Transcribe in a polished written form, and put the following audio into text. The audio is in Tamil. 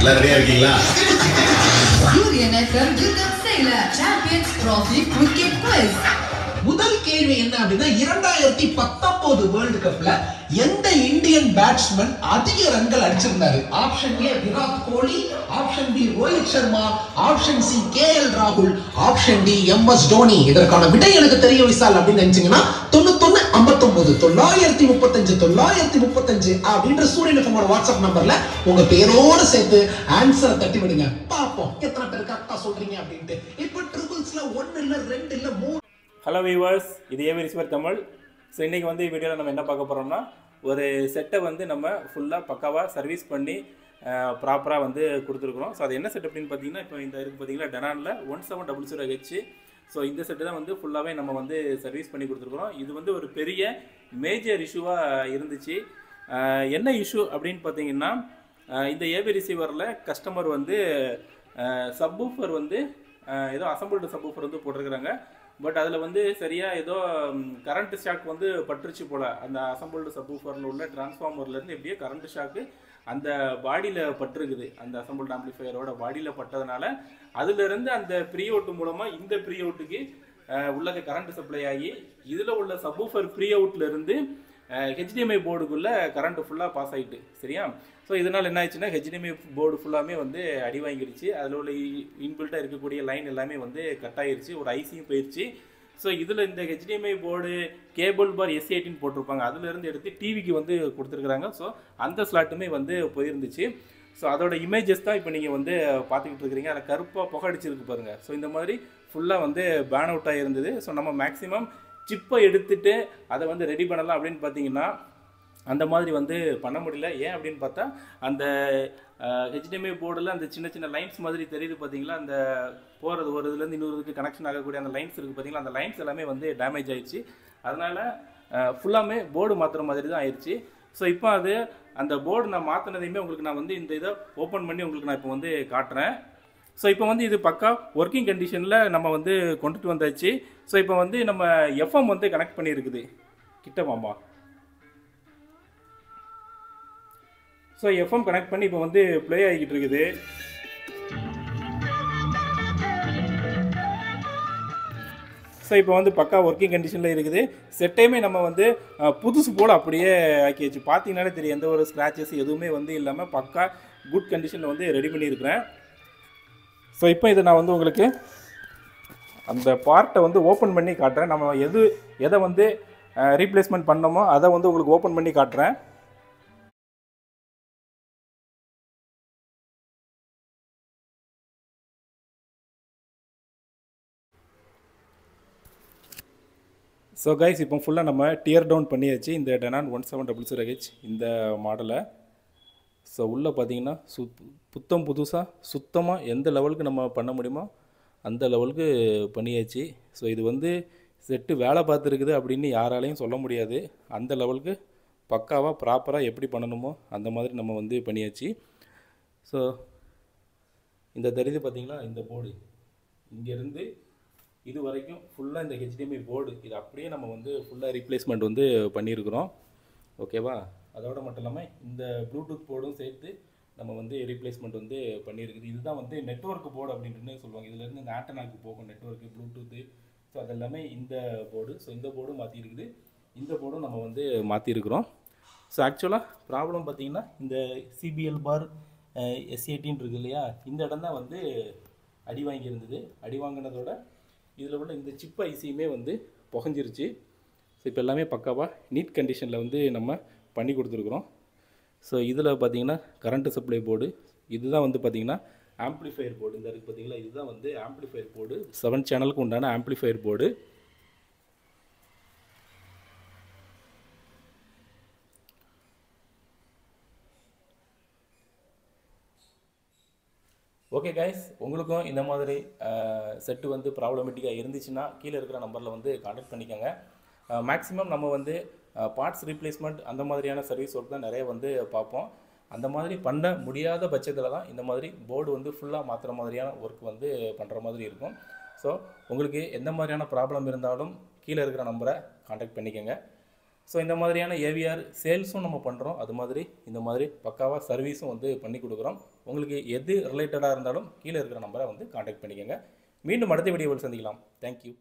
ரெடியா இருக்கீங்களா? யூனியன் எஃப்எம் கிரிக்கெட் செயலர் சாம்பியன்ஸ் டிராஃபி கிரிக்கெட் குவிஸ். முதல் கேள்வி என்ன அப்படின்னா 2019 வேர்ல்ட் கப்ல எந்த இந்தியன் பேட்ஸ்மேன் அதிக ரன்கள் அடிச்சிருந்தாரு? Option A Virat Kohli, option B Rohit Sharma, option C K L ராகுல், ஆப்ஷன் டி எம்எஸ் தோனி. இதற்கான விடை எனக்கு தெரியும் விசால் அப்படின்னு நினைச்சீங்கன்னா 91 59 935 935 அப்படின்ற சூரியன் எஃப்எம்மோட வாட்ஸ்அப் நம்பர்ல உங்க பேரோட சேர்த்து ஆன்சரை தட்டி விடுங்க. பாப்போம் எத்தனை பேர் கரெக்டா சொல்றீங்க அப்படின்ட்டு. இப்போ ட்ரிபிள்ஸ்ல 1 இல்ல 2 இல்ல 3. ஹலோ வியூவர்ஸ், இது ஏவி ரிசீவர் தமிழ். ஸோ இன்றைக்கி வந்து வீடியோவில் நம்ம என்ன பார்க்க போகிறோம்னா, ஒரு செட்டை வந்து நம்ம ஃபுல்லாக பக்காவாக சர்வீஸ் பண்ணி ப்ராப்பராக வந்து கொடுத்துருக்குறோம். ஸோ அது என்ன செட் அப்படின்னு பார்த்தீங்கன்னா, இப்போ இந்த இருக்குது பார்த்தீங்கன்னா டெனானில் 1700H. ஸோ இந்த செட்டு தான் வந்து ஃபுல்லாகவே நம்ம வந்து சர்வீஸ் பண்ணி கொடுத்துருக்குறோம். இது வந்து ஒரு பெரிய மேஜர் இஷ்யூவாக இருந்துச்சு. என்ன இஷ்யூ அப்படின்னு பார்த்தீங்கன்னா, இந்த ஏவி ரிசீவரில் கஸ்டமர் வந்து சப்வூஃபர் வந்து ஏதோ அசம்பிள்டு சப்வூஃபர் வந்து போட்டிருக்கிறாங்க. பட் அதில் வந்து சரியாக ஏதோ கரண்ட் ஷாக் வந்து பட்டுருச்சு போல். அந்த அசம்பிள்டு சப்வூஃபரில் உள்ள டிரான்ஸ்ஃபார்மர்லேருந்து எப்படியோ கரண்ட் ஷாக்கு அந்த பாடியில் பட்டிருக்குது. அந்த அசம்பிள்டு ஆம்பிளிஃபையரோட பாடியில் பட்டதுனால அதுலேருந்து அந்த ப்ரீ அவுட் மூலமாக இந்த ப்ரீ அவுட்டுக்கு உள்ள கரண்ட் சப்ளை ஆகி இதில் உள்ள சப்வூஃபர் ப்ரீ அவுட்லேருந்து ஹெச்டிஎம்ஐ போர்டுக்குள்ளே கரண்ட் ஃபுல்லாக பாஸ் ஆகிட்டு. சரியா? ஸோ இதனால் என்ன ஆச்சுன்னா, ஹெச்டிஎம்ஐ போர்டு ஃபுல்லாமே வந்து அடி வாங்கிடுச்சு. அதில் உள்ள இன்பில்ட்டாக இருக்கக்கூடிய லைன் எல்லாமே வந்து கட் ஆகிருச்சு. ஒரு ஐசியும் போயிடுச்சு. ஸோ இதில் இந்த ஹெச்டிஎம்ஐ போர்டு கேபிள் பார் S18 போட்டிருப்பாங்க, அதுலேருந்து எடுத்து டிவிக்கு வந்து கொடுத்துருக்குறாங்க. ஸோ அந்த ஸ்லாட்டுமே வந்து போயிருந்துச்சு. ஸோ அதோட இமேஜஸ் தான் இப்போ நீங்கள் வந்து பார்த்துக்கிட்டு இருக்கிறீங்க. அதில் கருப்பாக புகை அடிச்சிருக்கு பாருங்கள். ஸோ இந்த மாதிரி ஃபுல்லாக வந்து பேன் அவுட் ஆகிருந்தது. ஸோ நம்ம மேக்ஸிமம் சிப்பை எடுத்துகிட்டு அதை வந்து ரெடி பண்ணலாம் அப்படின்னு பார்த்தீங்கன்னா, அந்த மாதிரி வந்து பண்ண முடியல. ஏன் அப்படின்னு பார்த்தா, அந்த ஹெச்டிஎம்ஐ போர்டில் அந்த சின்ன சின்ன லைன்ஸ் மாதிரி தெரியுது பார்த்தீங்களா, அந்த போகிறது ஒரு இதுலேருந்து இன்னொருக்கு கனெக்ஷன் ஆகக்கூடிய அந்த லைன்ஸ் இருக்குது பார்த்தீங்களா, அந்த லைன்ஸ் எல்லாமே வந்து டேமேஜ் ஆகிடுச்சு. அதனால் ஃபுல்லாமே போர்டு மாற்றுற மாதிரி தான் ஆயிடுச்சு. ஸோ இப்போ அது அந்த போர்டு நான் மாற்றினதையுமே உங்களுக்கு நான் வந்து இந்த இதை ஓப்பன் பண்ணி உங்களுக்கு நான் இப்போ வந்து காட்டுறேன். ஸோ இப்போ வந்து இது பக்கா ஒர்க்கிங் கண்டிஷனில் நம்ம வந்து கொண்டுட்டு வந்தாச்சு. ஸோ இப்போ வந்து நம்ம எஃப்எம் வந்து கனெக்ட் பண்ணியிருக்குது. கிட்ட மாமா. ஸோ எஃப்எம் கனெக்ட் பண்ணி இப்போ வந்து ப்ளே ஆகிக்கிட்டு இருக்குது. ஸோ இப்போ வந்து பக்கா ஒர்க்கிங் கண்டிஷனில் இருக்குது. செட்டையுமே நம்ம வந்து புதுசு போல் அப்படியே ஆக்கியாச்சு. பார்த்தீங்கன்னாலே தெரியும், எந்த ஒரு ஸ்க்ராச்சஸ் எதுவுமே வந்து இல்லாமல் பக்கா குட் கண்டிஷனில் வந்து ரெடி பண்ணியிருக்கிறேன். ஸோ இப்போ இதை நான் வந்து உங்களுக்கு அந்த பார்ட்டை வந்து ஓப்பன் பண்ணி காட்டுறேன். நம்ம எதை வந்து ரீப்ளேஸ்மெண்ட் பண்ணோமோ அதை வந்து உங்களுக்கு ஓப்பன் பண்ணி காட்டுறேன். ஸோ கைஸ், இப்போ ஃபுல்லாக நம்ம டியர் டவுன் பண்ணியாச்சு இந்த டெனான் 1700H இந்த மாடலை. ஸோ உள்ளே பார்த்தீங்கன்னா புத்தம் புதுசாக சுத்தமாக எந்த லெவலுக்கு நம்ம பண்ண முடியுமோ அந்த லெவலுக்கு பண்ணியாச்சு. ஸோ இது வந்து செட்டு வேலை பார்த்துருக்குது அப்படின்னு யாராலையும் சொல்ல முடியாது. அந்த லெவலுக்கு பக்காவாக ப்ராப்பராக எப்படி பண்ணணுமோ அந்த மாதிரி நம்ம வந்து பண்ணியாச்சு. ஸோ இந்த தெரியுது பார்த்தீங்களா, இந்த போர்டு இங்கேருந்து இது வரைக்கும் ஃபுல்லாக இந்த ஹெச்டிஎம்ஐ போர்டு இது அப்படியே நம்ம வந்து ஃபுல்லாக ரீப்ளேஸ்மெண்ட் வந்து பண்ணியிருக்கிறோம். ஓகேவா? அதோடு மட்டும் இல்லாமல் இந்த ப்ளூடூத் போர்டும் சேர்த்து நம்ம வந்து ரீப்ளேஸ்மெண்ட் வந்து பண்ணியிருக்குது. இதுதான் வந்து நெட்வொர்க் போர்டு அப்படின்ட்டு சொல்லுவாங்க. இதுலேருந்து இந்த ஆண்டனாக்கு போகும் நெட்வொர்க்கு, ப்ளூடூத்து. ஸோ அதெல்லாமே இந்த போர்டு. ஸோ இந்த போர்டும் மாற்றிருக்குது, இந்த போர்டும் நம்ம வந்து மாற்றிருக்கிறோம். ஸோ ஆக்சுவலாக ப்ராப்ளம் பார்த்திங்கன்னா, இந்த சிபிஎல் பார் S18 இருக்குது இல்லையா, இந்த இடம் தான் வந்து அடி வாங்கியிருந்தது. அடி வாங்கினதோட இதில் உள்ள இந்த சிப் ஐசியுமே வந்து புகஞ்சிருச்சு. ஸோ இப்போ எல்லாமே பக்காவாக நீட் கண்டிஷனில் வந்து நம்ம பண்ணி கொடுத்துருக்குறோம். ஸோ இதில் பார்த்தீங்கன்னா கரண்ட்டு சப்ளை போர்டு, இதுதான் வந்து பார்த்திங்கன்னா ஆம்ப்ளிஃபையர் போர்டு. இந்த இருக்குது பார்த்தீங்களா, இதுதான் வந்து ஆம்ப்ளிஃபையர் போர்டு, 7 சேனலுக்கு உண்டான ஆம்ப்ளிஃபையர் போர்டு. ஓகே கைஸ், உங்களுக்கும் இந்த மாதிரி செட்டு வந்து ப்ராப்ளமேட்டிக்காக இருந்துச்சுன்னா கீழே இருக்கிற நம்பரில் வந்து கான்டாக்ட் பண்ணிக்கோங்க. மேக்ஸிமம் நம்ம வந்து பார்ட்ஸ் ரீப்ளேஸ்மெண்ட் அந்த மாதிரியான சர்வீஸ் ஒர்க் தான் நிறைய வந்து பார்ப்போம். அந்த மாதிரி பண்ண முடியாத பட்சத்தில் தான் இந்த மாதிரி போர்டு வந்து ஃபுல்லாக மாற்றுற மாதிரியான ஒர்க் வந்து பண்ணுற மாதிரி இருக்கும். ஸோ உங்களுக்கு எந்த மாதிரியான ப்ராப்ளம் இருந்தாலும் கீழே இருக்கிற நம்பரை கான்டாக்ட் பண்ணிக்கோங்க. ஸோ இந்த மாதிரியான ஏவிஆர் சேல்ஸும் நம்ம பண்ணுறோம். அது மாதிரி இந்த மாதிரி பக்காவாக சர்வீஸும் வந்து பண்ணி கொடுக்குறோம். உங்களுக்கு எது ரிலேட்டடாக இருந்தாலும் கீழே இருக்கிற நம்பரை வந்து காண்டாக்ட் பண்ணிக்கோங்க. மீண்டும் அடுத்த வீடியோவில் சந்திக்கலாம். தேங்க்யூ.